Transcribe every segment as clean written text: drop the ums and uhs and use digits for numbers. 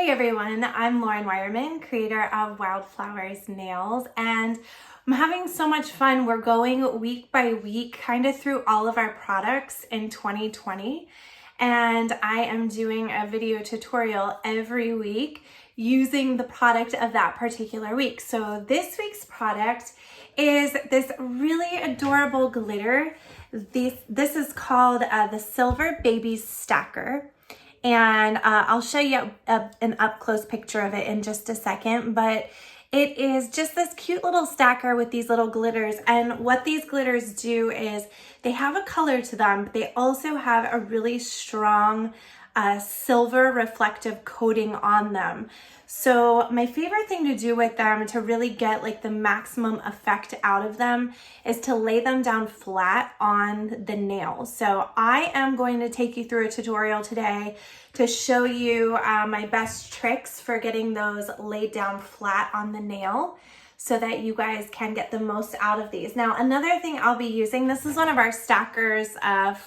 Hey everyone, I'm Lauren Wireman, creator of Wildflowers Nails, and I'm having so much fun. We're going week by week kind of through all of our products in 2020, and I am doing a video tutorial every week using the product of that particular week. So this week's product is this really adorable glitter. This is called the Silver Baby Stacker. And I'll show you an up-close picture of it in just a second, but it is just this cute little stacker with these little glitters. And what these glitters do is they have a color to them, but they also have a really strong silver reflective coating on them. So my favorite thing to do with them to really get like the maximum effect out of them is to lay them down flat on the nail. So I am going to take you through a tutorial today to show you my best tricks for getting those laid down flat on the nail so that you guys can get the most out of these. Now, another thing I'll be using, this is one of our stackers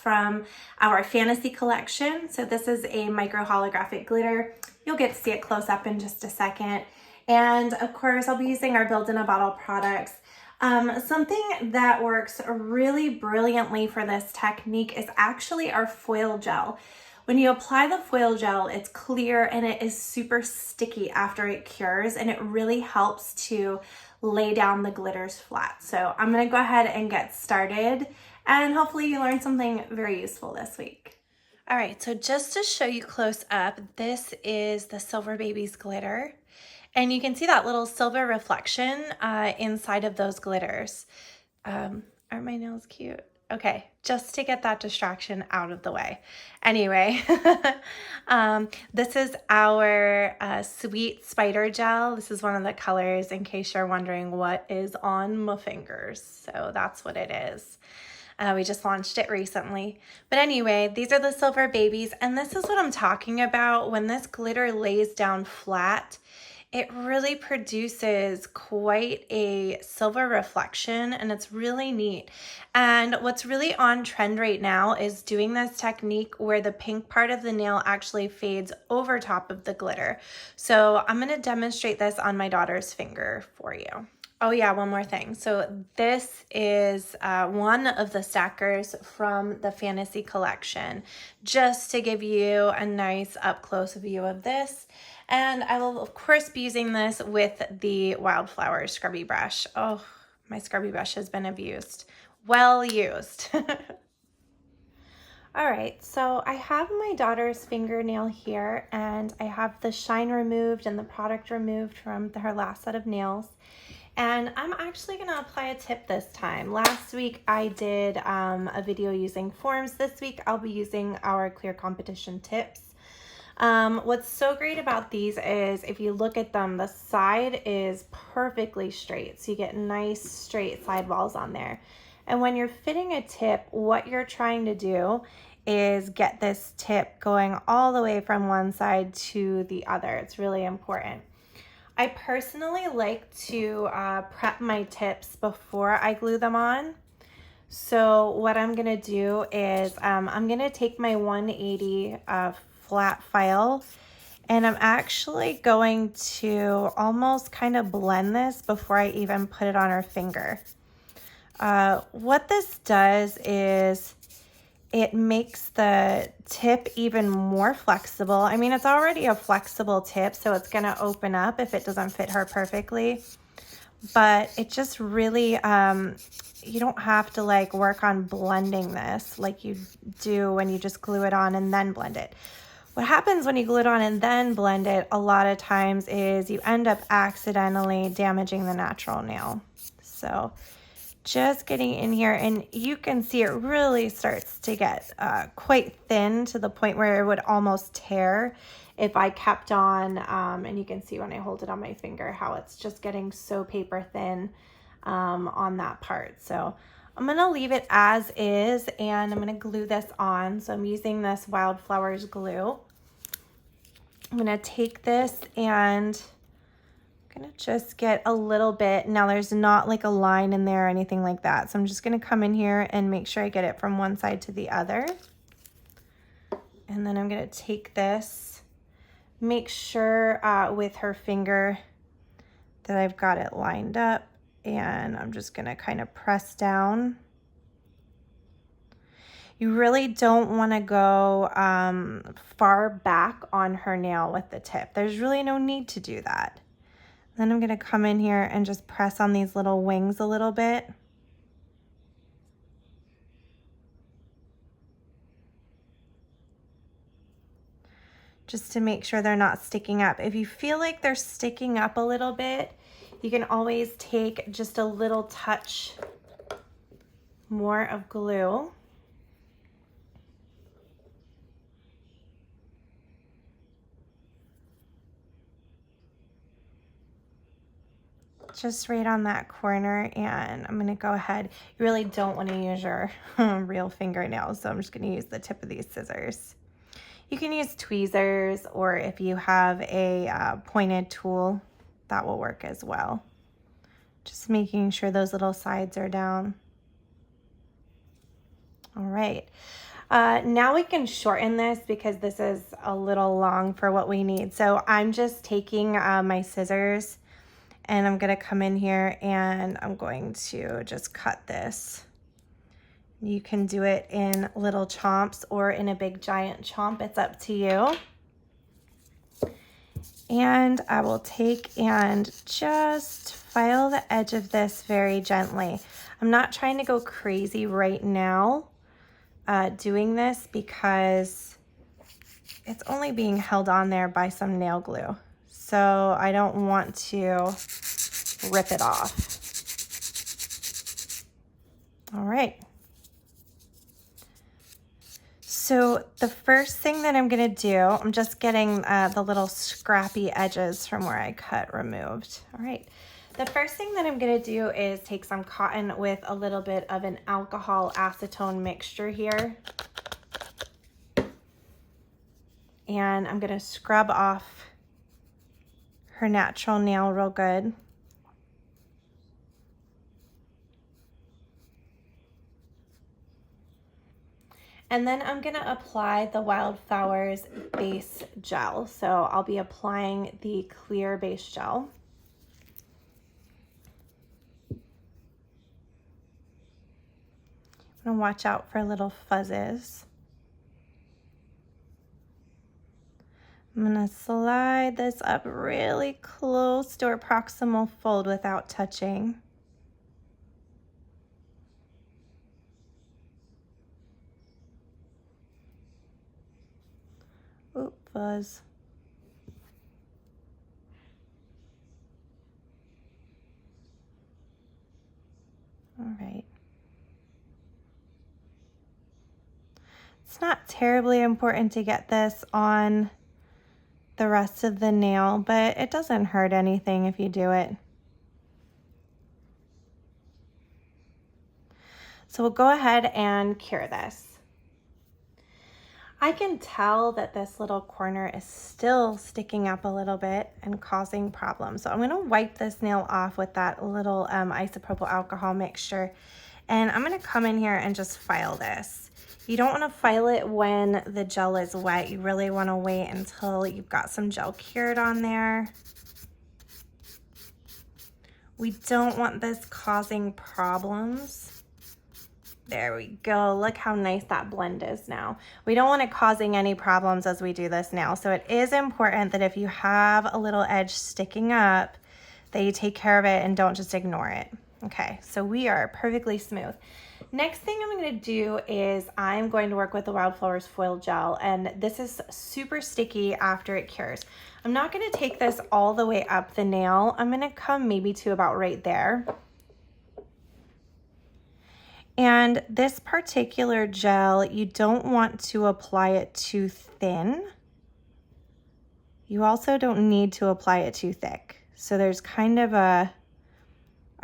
from our fantasy collection. So this is a micro holographic glitter. You'll get to see it close up in just a second. And of course, I'll be using our Build in a Bottle products. Something that works really brilliantly for this technique is actually our foil gel. When you apply the foil gel, it's clear and it is super sticky after it cures, and it really helps to lay down the glitters flat. So I'm gonna go ahead and get started, and hopefully you learned something very useful this week. All right, so just to show you close up, this is the Silver Baby's glitter. And you can see that little silver reflection inside of those glitters. Aren't my nails cute? Okay, just to get that distraction out of the way. Anyway, this is our Sweet Spider Gel. This is one of the colors in case you're wondering what is on my fingers. So that's what it is. We just launched it recently. But anyway, these are the Silver Babies, and this is what I'm talking about. When this glitter lays down flat, it really produces quite a silver reflection, and it's really neat. And what's really on trend right now is doing this technique where the pink part of the nail actually fades over top of the glitter. So I'm going to demonstrate this on my daughter's finger for you. Oh yeah, one more thing. So this is one of the stackers from the Fantasy collection, just to give you a nice up-close view of this. And I will, of course, be using this with the Wildflowers scrubby brush. Oh, my scrubby brush has been abused. Well used. All right, so I have my daughter's fingernail here, and I have the shine removed and the product removed from her last set of nails. And I'm actually going to apply a tip this time. Last week I did a video using forms. This week I'll be using our clear competition tips. What's so great about these is if you look at them, the side is perfectly straight. So you get nice straight sidewalls on there. And when you're fitting a tip, what you're trying to do is get this tip going all the way from one side to the other. It's really important. I personally like to prep my tips before I glue them on. So what I'm gonna do is I'm gonna take my 180 flat file, and I'm actually going to almost kind of blend this before I even put it on her finger. What this does is it makes the tip even more flexible. I mean, it's already a flexible tip, so it's gonna open up if it doesn't fit her perfectly. But it just really, you don't have to like work on blending this like you do when you just glue it on and then blend it. What happens when you glue it on and then blend it a lot of times is you end up accidentally damaging the natural nail. So just getting in here, and you can see it really starts to get quite thin to the point where it would almost tear if I kept on, and you can see when I hold it on my finger how it's just getting so paper thin on that part. So I'm gonna leave it as is, and I'm gonna glue this on. So I'm using this Wildflowers glue. I'm gonna take this and I'm gonna just get a little bit. Now there's not like a line in there or anything like that. So I'm just gonna come in here and make sure I get it from one side to the other. And then I'm gonna take this make sure with her finger that I've got it lined up, and I'm just gonna kind of press down. You really don't want to go far back on her nail with the tip. There's really no need to do that. Then I'm going to come in here and just press on these little wings a little bit. Just to make sure they're not sticking up. If you feel like they're sticking up a little bit, you can always take just a little touch more of glue. Just right on that corner, and I'm gonna go ahead. You really don't want to use your real fingernails, so I'm just gonna use the tip of these scissors. You can use tweezers, or if you have a pointed tool, that will work as well. Just making sure those little sides are down. All right, now we can shorten this because this is a little long for what we need. So I'm just taking my scissors, and I'm gonna come in here and I'm going to just cut this. You can do it in little chomps or in a big giant chomp, it's up to you. And I will take and just file the edge of this very gently. I'm not trying to go crazy right now doing this because it's only being held on there by some nail glue. So I don't want to rip it off. All right. So the first thing that I'm gonna do, I'm just getting the little scrappy edges from where I cut removed. All right. The first thing that I'm gonna do is take some cotton with a little bit of an alcohol acetone mixture here. And I'm gonna scrub off her natural nail real good. And then I'm gonna apply the Wildflowers base gel. So I'll be applying the clear base gel. I'm gonna watch out for little fuzzes. I'm gonna slide this up really close to our proximal fold without touching. Oop, fuzz. All right. It's not terribly important to get this on the rest of the nail, but it doesn't hurt anything if you do it. So we'll go ahead and cure this. I can tell that this little corner is still sticking up a little bit and causing problems. So I'm gonna wipe this nail off with that little isopropyl alcohol mixture, and I'm gonna come in here and just file this. You don't wanna file it when the gel is wet. You really wanna wait until you've got some gel cured on there. We don't want this causing problems. There we go. Look how nice that blend is now. We don't want it causing any problems as we do this now. So it is important that if you have a little edge sticking up, that you take care of it and don't just ignore it. Okay, so we are perfectly smooth. Next thing I'm gonna do is I'm going to work with the Wildflowers foil gel, and this is super sticky after it cures. I'm not gonna take this all the way up the nail. I'm gonna come maybe to about right there. And this particular gel, you don't want to apply it too thin. You also don't need to apply it too thick. So there's kind of a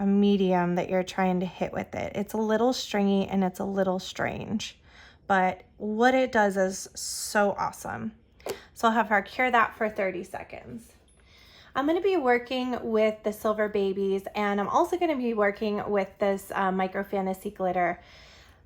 medium that you're trying to hit with it. It's a little stringy and it's a little strange, but what it does is so awesome. So I'll have her cure that for 30 seconds. I'm gonna be working with the Silver Babies, and I'm also gonna be working with this Micro Fantasy glitter.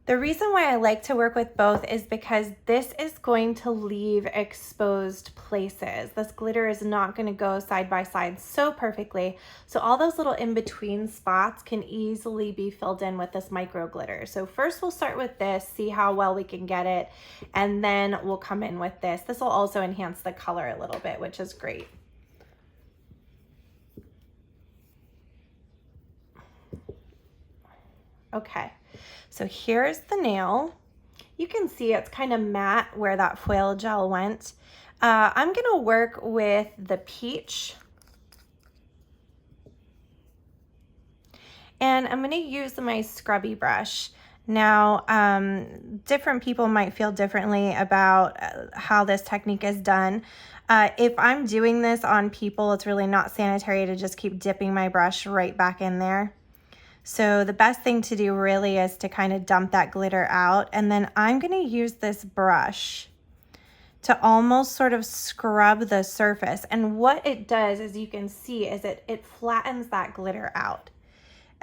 The reason why I like to work with both is because this is going to leave exposed places. This glitter is not going to go side by side so perfectly. So all those little in-between spots can easily be filled in with this micro glitter. So first we'll start with this, see how well we can get it, and then we'll come in with this. This will also enhance the color a little bit, which is great. Okay. So here's the nail. You can see it's kind of matte where that foil gel went. I'm gonna work with the peach. And I'm gonna use my scrubby brush. Now, different people might feel differently about how this technique is done. If I'm doing this on people, it's really not sanitary to just keep dipping my brush right back in there. So the best thing to do really is to kind of dump that glitter out. And then I'm going to use this brush to almost sort of scrub the surface. And what it does, as you can see, is it flattens that glitter out.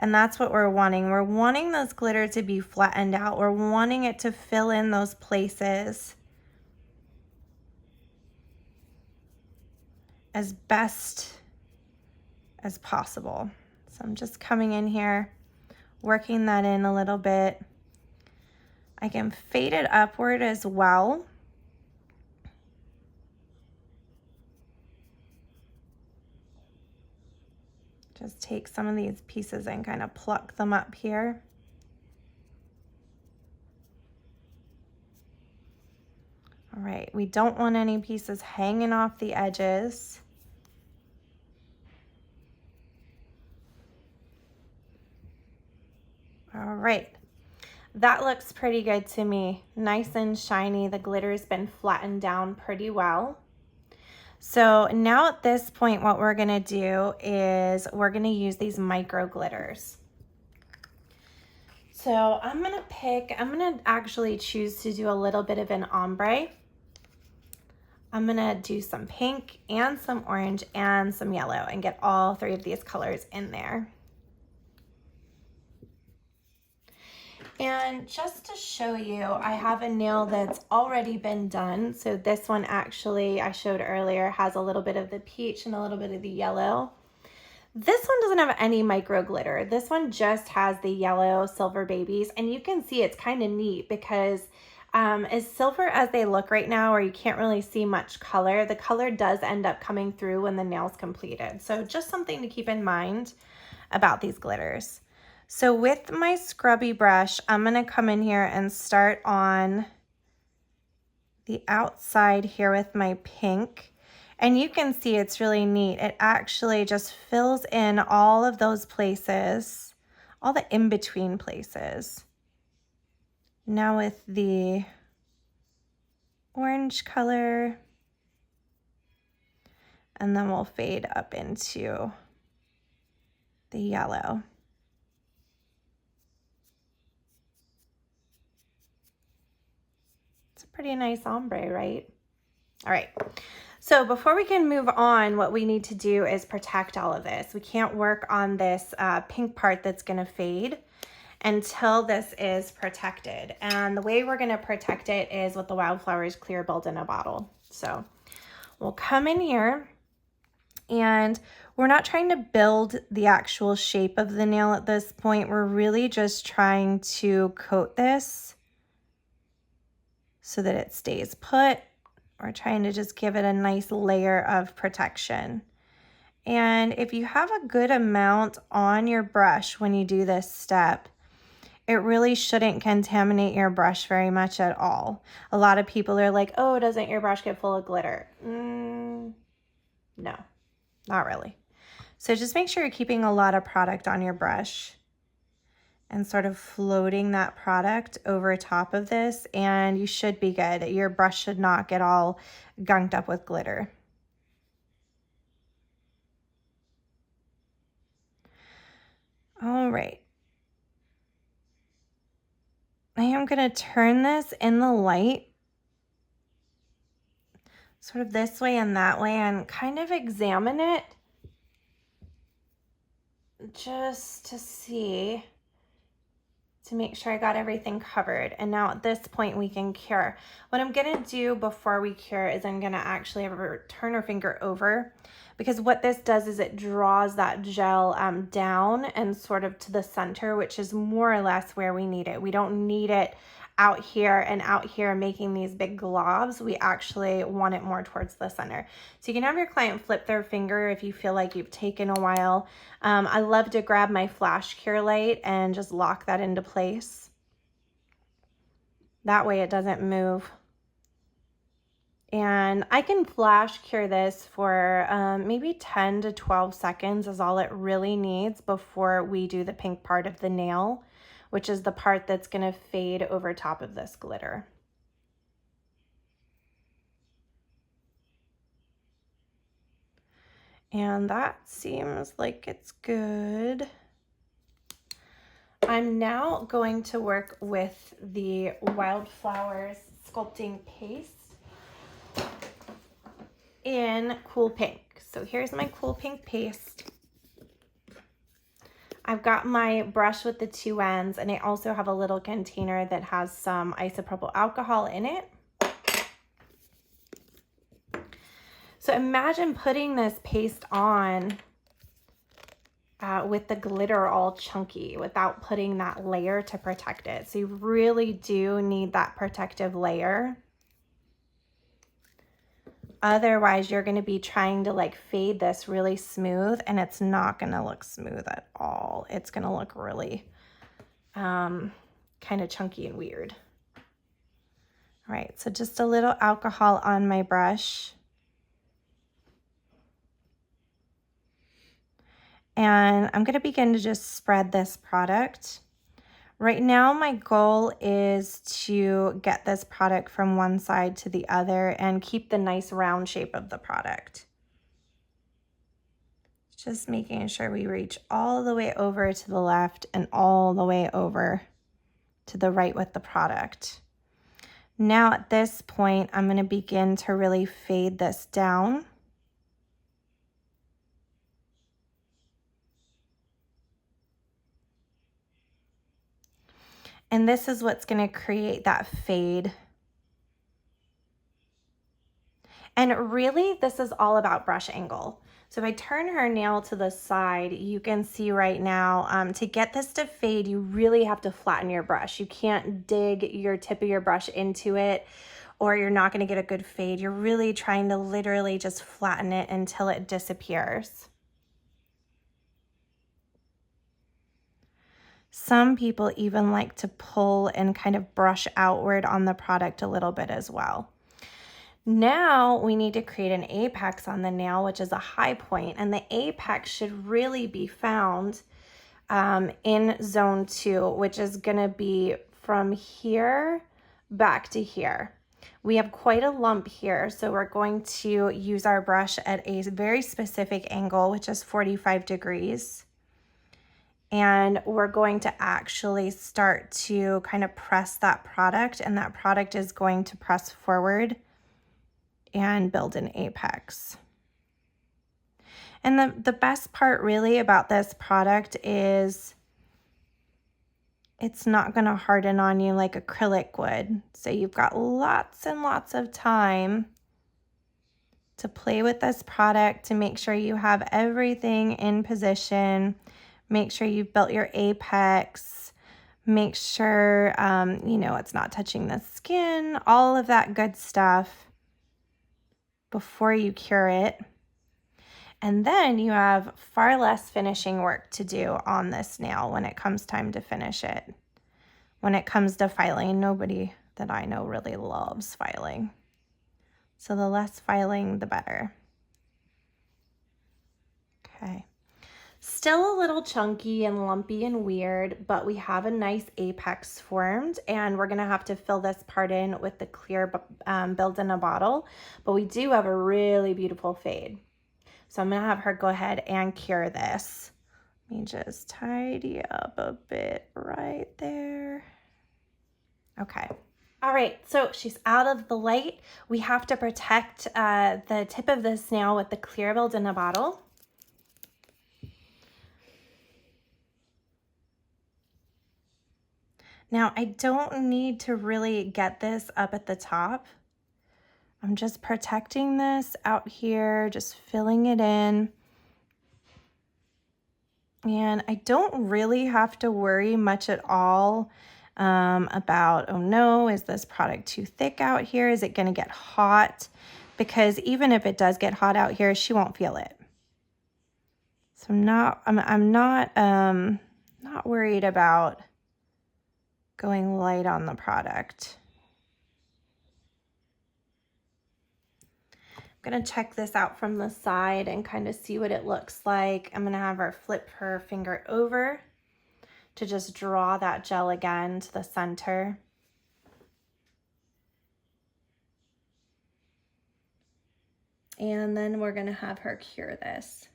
And that's what we're wanting. We're wanting this glitter to be flattened out. We're wanting it to fill in those places as best as possible. So I'm just coming in here, working that in a little bit. I can fade it upward as well. Just take some of these pieces and kind of pluck them up here. All right, we don't want any pieces hanging off the edges. All right, that looks pretty good to me. Nice and shiny. The glitter's been flattened down pretty well. So now at this point, what we're gonna do is we're gonna use these micro glitters. So I'm gonna actually choose to do a little bit of an ombre. I'm gonna do some pink and some orange and some yellow and get all three of these colors in there. And just to show you, I have a nail that's already been done. So this one actually I showed earlier has a little bit of the peach and a little bit of the yellow. This one doesn't have any micro glitter. This one just has the yellow silver babies. And you can see it's kind of neat because as silver as they look right now, or you can't really see much color, the color does end up coming through when the nail's completed. So just something to keep in mind about these glitters. So with my scrubby brush, I'm gonna come in here and start on the outside here with my pink. And you can see it's really neat. It actually just fills in all of those places, all the in-between places. Now with the orange color, and then we'll fade up into the yellow. It's a pretty nice ombre, right? All right, so before we can move on, what we need to do is protect all of this. We can't work on this pink part that's gonna fade until this is protected. And the way we're gonna protect it is with the Wildflowers Clear Build in a Bottle. So we'll come in here, and we're not trying to build the actual shape of the nail at this point. We're really just trying to coat this so that it stays put. We're trying to just give it a nice layer of protection. And if you have a good amount on your brush when you do this step, it really shouldn't contaminate your brush very much at all. A lot of people are like, oh, doesn't your brush get full of glitter? No, not really. So just make sure you're keeping a lot of product on your brush and sort of floating that product over top of this, and you should be good. Your brush should not get all gunked up with glitter. All right. I am gonna turn this in the light, sort of this way and that way, and kind of examine it just to see. to make sure I got everything covered. And now at this point we can cure. What I'm gonna do before we cure is I'm gonna actually have her turn her finger over, because what this does is it draws that gel down and sort of to the center, which is more or less where we need it. We don't need it out here and out here making these big globs. We actually want it more towards the center. So you can have your client flip their finger if you feel like you've taken a while. I love to grab my flash cure light and just lock that into place. That way it doesn't move. And I can flash cure this for maybe 10 to 12 seconds is all it really needs before we do the pink part of the nail, which is the part that's gonna fade over top of this glitter. And that seems like it's good. I'm now going to work with the Wildflowers Sculpting Paste in Cool Pink. So here's my Cool Pink paste. I've got my brush with the two ends, and I also have a little container that has some isopropyl alcohol in it. So imagine putting this paste on with the glitter all chunky without putting that layer to protect it. So you really do need that protective layer. Otherwise, you're going to be trying to like fade this really smooth, and it's not going to look smooth at all. It's going to look really kind of chunky and weird. All right, so just a little alcohol on my brush. And I'm going to begin to just spread this product. Right now, my goal is to get this product from one side to the other and keep the nice round shape of the product. Just making sure we reach all the way over to the left and all the way over to the right with the product. Now at this point, I'm going to begin to really fade this down. And this is what's going to create that fade. And really, this is all about brush angle. So if I turn her nail to the side, you can see right now, to get this to fade, you really have to flatten your brush. You can't dig your tip of your brush into it, or you're not going to get a good fade. You're really trying to literally just flatten it until it disappears. Some people even like to pull and kind of brush outward on the product a little bit as well. Now we need to create an apex on the nail, which is a high point, and the apex should really be found in zone 2, which is going to be from here back to here. We have quite a lump here, so we're going to use our brush at a very specific angle, which is 45 degrees. And we're going to actually start to kind of press that product, and that product is going to press forward and build an apex. And the best part really about this product is it's not going to harden on you like acrylic would. So you've got lots and lots of time to play with this product, to make sure you have everything in position. Make sure you've built your apex. Make sure, you know, it's not touching the skin, all of that good stuff before you cure it. And then you have far less finishing work to do on this nail when it comes time to finish it. When it comes to filing, nobody that I know really loves filing. So the less filing, the better. Okay. Still a little chunky and lumpy and weird, but we have a nice apex formed, and we're gonna have to fill this part in with the clear build in a bottle, but we do have a really beautiful fade. So I'm gonna have her go ahead and cure this. Let me just tidy up a bit right there. Okay. All right, so she's out of the light. We have to protect the tip of this nail with the clear build in a bottle. Now, I don't need to really get this up at the top. I'm just protecting this out here, just filling it in. And I don't really have to worry much at all about, oh no, is this product too thick out here? Is it going to get hot? Because even if it does get hot out here, she won't feel it. So I'm not worried about going light on the product. I'm gonna check this out from the side and kind of see what it looks like. I'm gonna have her flip her finger over to just draw that gel again to the center. And then we're gonna have her cure this.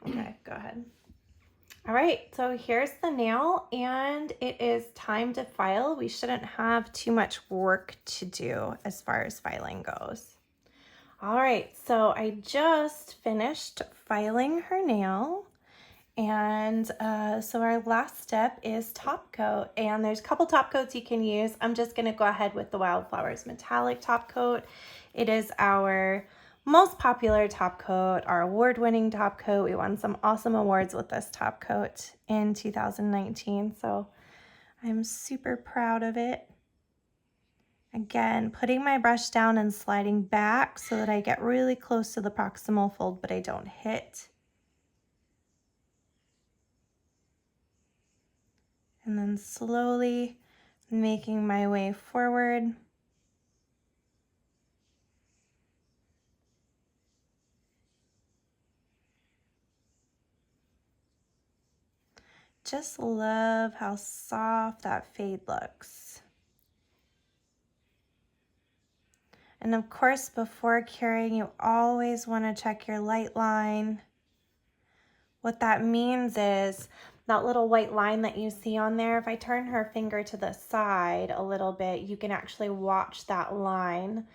Okay, go ahead. All right, so here's the nail and it is time to file. We shouldn't have too much work to do as far as filing goes. All right, so I just finished filing her nail. And so our last step is top coat, and there's a couple top coats you can use. I'm just gonna go ahead with the Wildflowers metallic top coat. It is our most popular top coat, our award-winning top coat. We won some awesome awards with this top coat in 2019, so I'm super proud of it. Again, putting my brush down and sliding back so that I get really close to the proximal fold, but I don't hit. And then slowly making my way forward. Just love how soft that fade looks. And of course, before curing, you always want to check your light line. What that means is that little white line that you see on there, if I turn her finger to the side a little bit, you can actually watch that line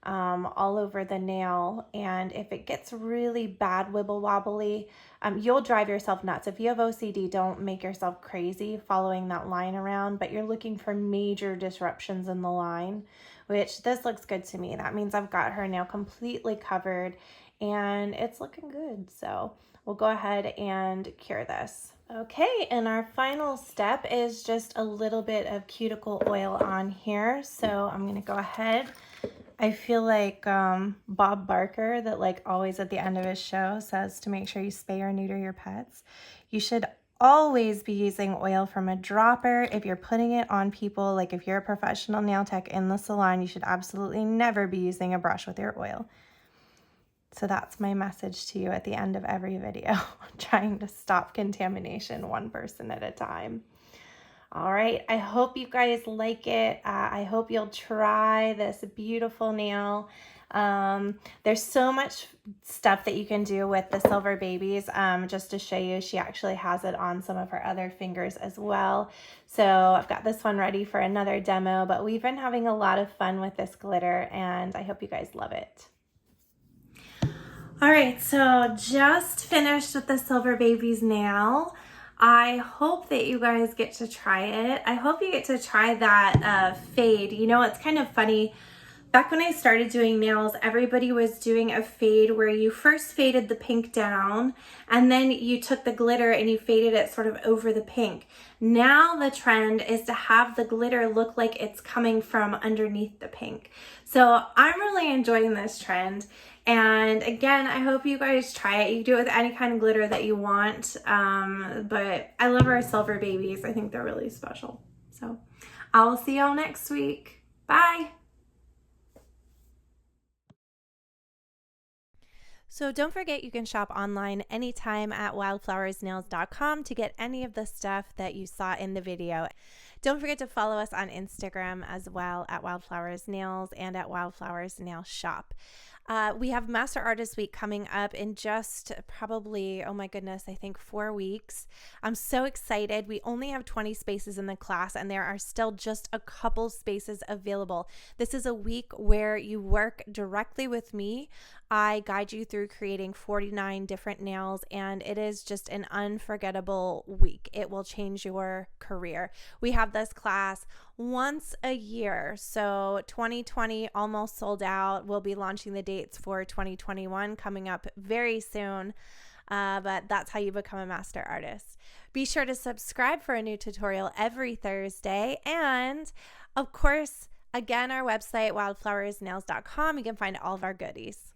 all over the nail. And if it gets really bad wibble wobbly, you'll drive yourself nuts. If you have OCD, don't make yourself crazy following that line around, but you're looking for major disruptions in the line, which this looks good to me. That means I've got her nail completely covered and it's looking good. So we'll go ahead and cure this. Okay, and our final step is just a little bit of cuticle oil on here. So I'm gonna go ahead. I feel like Bob Barker, that like always at the end of his show says to make sure you spay or neuter your pets. You should always be using oil from a dropper. If you're putting it on people, like if you're a professional nail tech in the salon, you should absolutely never be using a brush with your oil. So that's my message to you at the end of every video, trying to stop contamination one person at a time. All right, I hope you guys like it. I hope you'll try this beautiful nail. There's so much stuff that you can do with the silver babies. Just to show you, she actually has it on some of her other fingers as well. So I've got this one ready for another demo, but we've been having a lot of fun with this glitter and I hope you guys love it. All right, so just finished with the silver baby's nail. I hope that you guys get to try it. I hope you get to try that fade. You know, it's kind of funny. Back when I started doing nails, everybody was doing a fade where you first faded the pink down and then you took the glitter and you faded it sort of over the pink. Now the trend is to have the glitter look like it's coming from underneath the pink. So I'm really enjoying this trend. And again, I hope you guys try it. You can do it with any kind of glitter that you want. But I love our silver babies. I think they're really special. So I'll see y'all next week. Bye. So don't forget, you can shop online anytime at wildflowersnails.com to get any of the stuff that you saw in the video. Don't forget to follow us on Instagram as well at Wildflowers Nails and at wildflowersnailshop. We have Master Artist Week coming up in just probably, oh my goodness, I think 4 weeks. I'm so excited. We only have 20 spaces in the class and there are still just a couple spaces available. This is a week where you work directly with me. I guide you through creating 49 different nails, and it is just an unforgettable week. It will change your career. We have this class once a year. So 2020 almost sold out. We'll be launching the dates for 2021 coming up very soon. But that's how you become a master artist. Be sure to subscribe for a new tutorial every Thursday. And of course, again, our website, wildflowersnails.com, you can find all of our goodies.